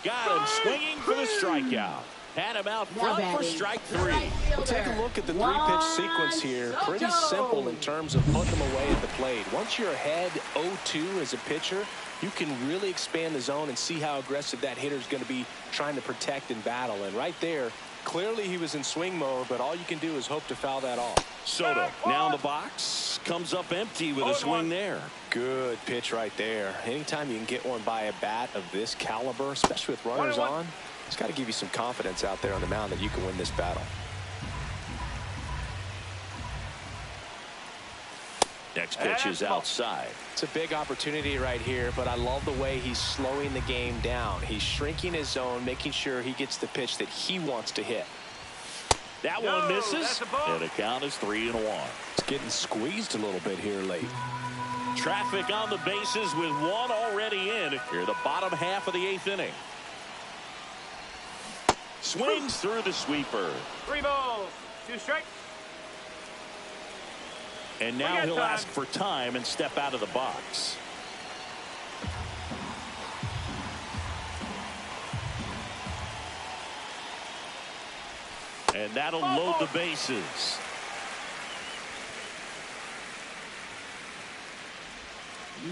Got him swinging for the strikeout. Had him out front for strike 3. We'll take a look at the 3-pitch sequence here. Pretty simple in terms of putting them away at the plate. Once you're ahead 0-2 as a pitcher, you can really expand the zone and see how aggressive that hitter is going to be trying to protect and battle. And right there, clearly he was in swing mode, but all you can do is hope to foul that off. Soto now in the box, comes up empty with a swing there. Good pitch right there. Anytime you can get one by a bat of this caliber, especially with runners on, it's got to give you some confidence out there on the mound that you can win this battle. Next pitch is outside. It's a big opportunity right here, but I love the way he's slowing the game down. He's shrinking his zone, making sure he gets the pitch that he wants to hit. That one misses, and the count is 3-1. It's getting squeezed a little bit here late. Traffic on the bases with one already in. Here, the bottom half of the 8th inning. Swings through the sweeper. 3 balls, 2 strikes. And now he'll ask for time and step out of the box. And that'll load the bases.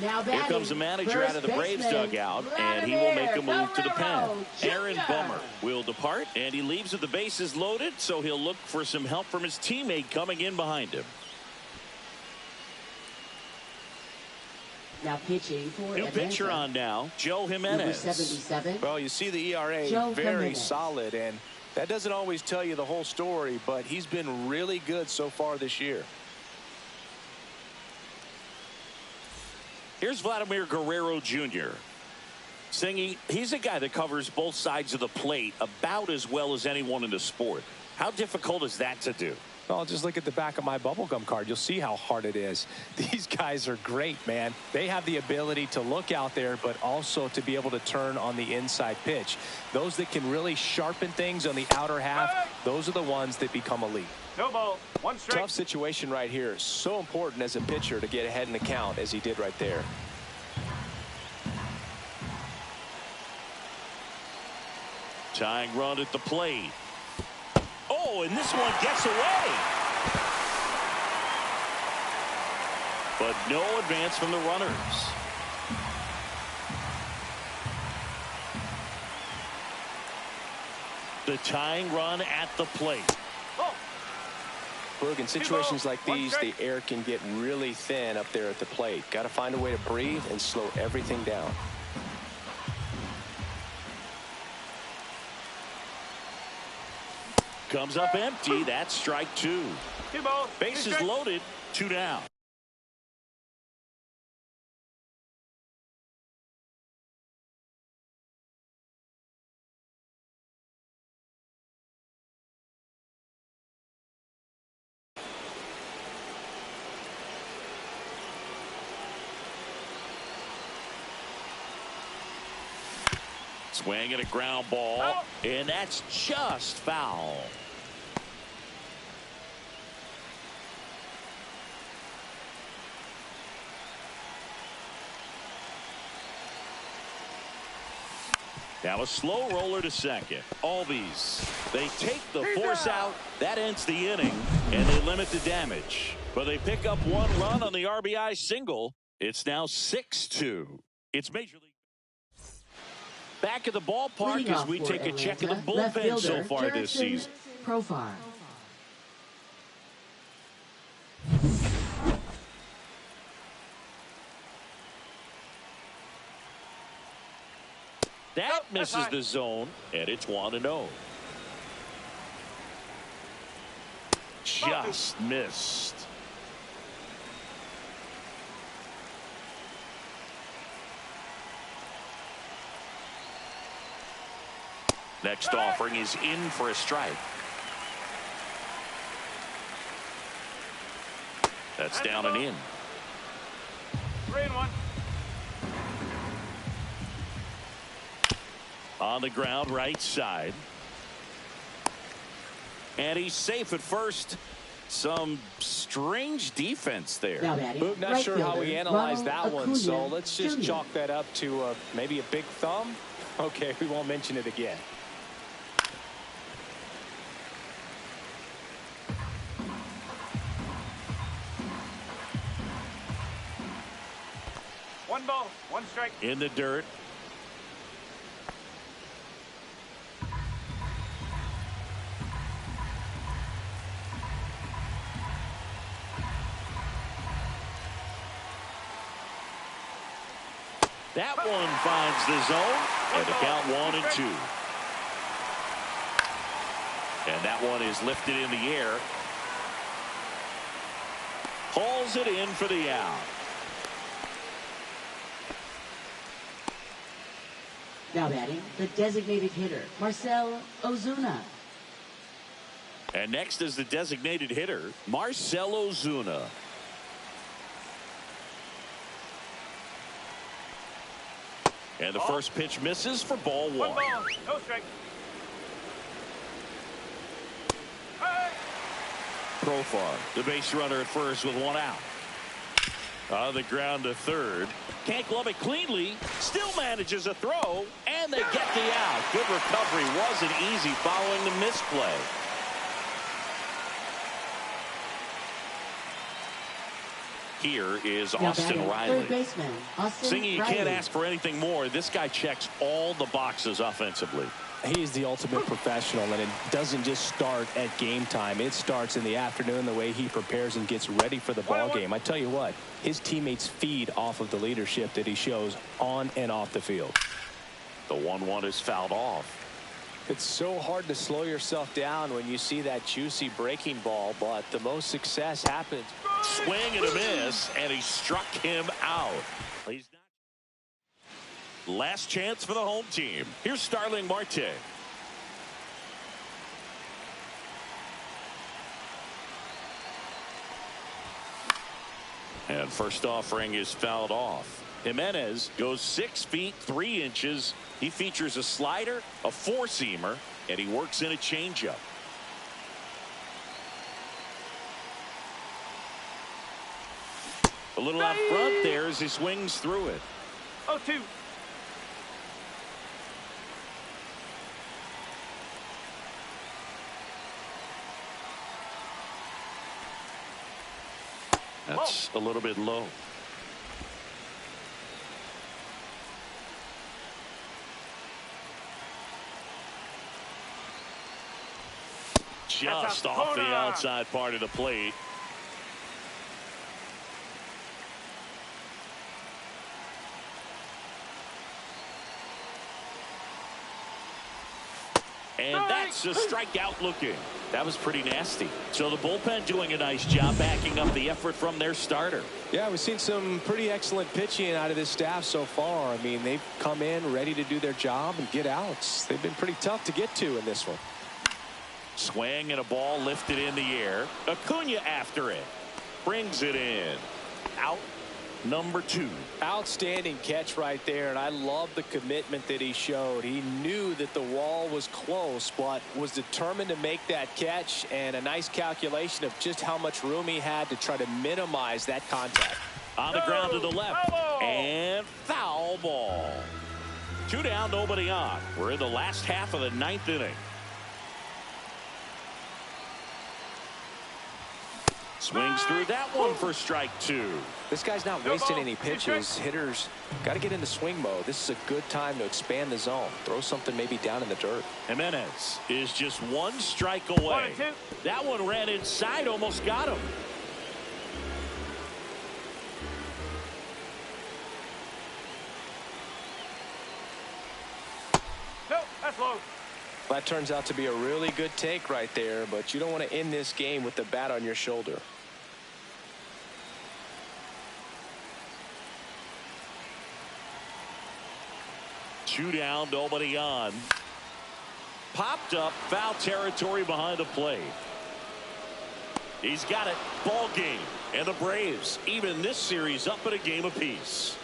Now here comes the manager out of the Braves dugout, and he will make a move to the pen. Aaron Bummer will depart, and he leaves with the bases loaded, so he'll look for some help from his teammate coming in behind him. Now pitching for new pitcher on now, Joe Jimenez. Number 77. Well, you see the ERA very solid, and that doesn't always tell you the whole story, but he's been really good so far this year. Here's Vladimir Guerrero Jr. Singy, he's a guy that covers both sides of the plate about as well as anyone in the sport. How difficult is that to do? Well, just look at the back of my bubblegum card. You'll see how hard it is. These guys are great, man. They have the ability to look out there, but also to be able to turn on the inside pitch. Those that can really sharpen things on the outer half, those are the ones that become elite. No ball, 1 strike. Tough situation right here. So important as a pitcher to get ahead in the count as he did right there. Tying run at the plate. Oh, and this one gets away. But no advance from the runners. The tying run at the plate. Look, in situations like these, the air can get really thin up there at the plate. Got to find a way to breathe and slow everything down. Comes up empty. That's strike 2. 2 balls. Bases loaded. 2 down. Swing and a ground ball, and that's just foul. Now a slow roller to second. Albies, they take the force out. That ends the inning, and they limit the damage. But they pick up 1 run on the RBI single. It's now 6-2. It's Major League. Back at the ballpark as we take a check of the bullpen so far this season. Profile. That misses the zone, and it's 1-0. Just missed. Next offering is in for a strike. That's down and in. 3-1. On the ground, right side. And he's safe at first. Some strange defense there. Boog, not sure how we analyzed that one, so let's just chalk that up to maybe a big thumb. Okay, we won't mention it again. One ball, 1 strike. In the dirt. That one finds the zone, and the count 1-2. And that one is lifted in the air. Hauls it in for the out. Now batting, the designated hitter, Marcell Ozuna. And next is the designated hitter, Marcell Ozuna. And the first pitch misses for ball one. One ball, no strike. Hey! Profar, the base runner at first with one out. On the ground to third. Can't glove it cleanly. Still manages a throw. And they get the out. Good recovery. Wasn't easy following the misplay. Here is Austin Riley. Third baseman, Austin Singy, you Riley. can't ask for anything more. This guy checks all the boxes offensively. He's the ultimate professional, and it doesn't just start at game time. It starts in the afternoon, the way he prepares and gets ready for the ball game. I tell you what, his teammates feed off of the leadership that he shows on and off the field. The 1-1 is fouled off. It's so hard to slow yourself down when you see that juicy breaking ball, but the most success happens. Swing and a miss, and he struck him out. He's not. Last chance for the home team. Here's Starling Marte. And first offering is fouled off. Jimenez goes 6 feet 3 inches. He features a slider, a four-seamer, and he works in a changeup. A little out front there as he swings through it. 0-2. That's a little bit low. Just off the outside part of the plate. And that's a strikeout looking. That was pretty nasty. So the bullpen doing a nice job backing up the effort from their starter. Yeah, we've seen some pretty excellent pitching out of this staff so far. I mean, they've come in ready to do their job and get outs. They've been pretty tough to get to in this one. Swing and a ball lifted in the air. Acuna after it. Brings it in. Out number 2. Outstanding catch right there, and I love the commitment that he showed. He knew that the wall was close, but was determined to make that catch, and a nice calculation of just how much room he had to try to minimize that contact. On the ground to the left. And foul ball. 2 down, nobody on. We're in the last half of the 9th inning. Swings through that one for strike 2. This guy's not wasting any pitches. Hitters got to get into swing mode. This is a good time to expand the zone. Throw something maybe down in the dirt. Jimenez is just 1 strike away. 1-2. That one ran inside, almost got him. No, that's low. That turns out to be a really good take right there, but you don't want to end this game with the bat on your shoulder. Two down, nobody on. Popped up, foul territory behind the plate. He's got it. Ball game. And the Braves even this series up at a game apiece.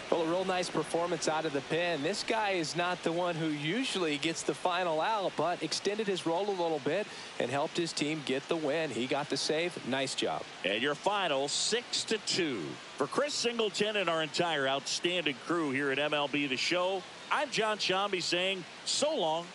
Well, a real nice performance out of the pen. This guy is not the one who usually gets the final out, but extended his role a little bit and helped his team get the win. He got the save. Nice job. And your final 6-2. For Chris Singleton and our entire outstanding crew here at MLB The Show, I'm John Shambi saying so long.